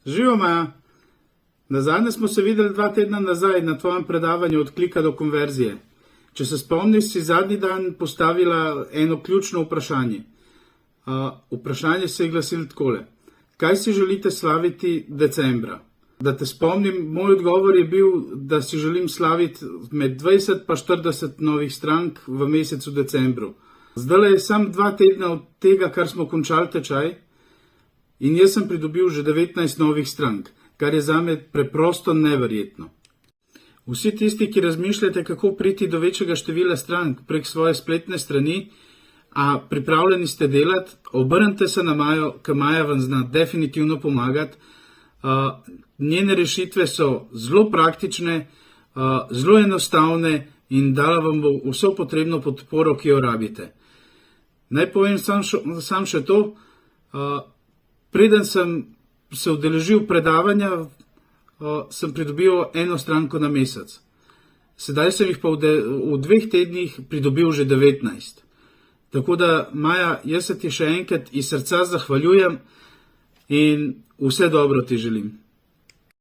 Živo, Maja. Nazadnje smo se videli 2 tedna nazaj na tvojem predavanju od klika do konverzije. Če se spomniš, si zadnji dan postavila eno ključno vprašanje. Vprašanje se je glasilo takole. Kaj si želite slaviti decembra? Da te spomnim, moj odgovor je bil, da si želim slaviti med 20 pa 40 novih strank v mesecu decembru. Zdaj je sam 2 tedna od tega, kar smo končali tečaj, in jaz sem pridobil že 19 novih strank, kar je zame preprosto neverjetno. Vsi tisti, ki razmišljate, kako priti do večjega števila strank prek svoje spletne strani, a pripravljeni ste delati, obrnite se na Majo, ker Maja vam zna definitivno pomagati. Njene rešitve so zelo praktične, zelo enostavne in dala vam bo vso potrebno podporo, ki jo rabite. Naj povem sam še to, preden sem se udeležil predavanja, sem pridobil 1 stranko na mesec. Sedaj sem jih pa v 2 tednih pridobil že 19. Tako da, Maja, jaz se ti še enkrat iz srca zahvaljujem in vse dobro ti želim.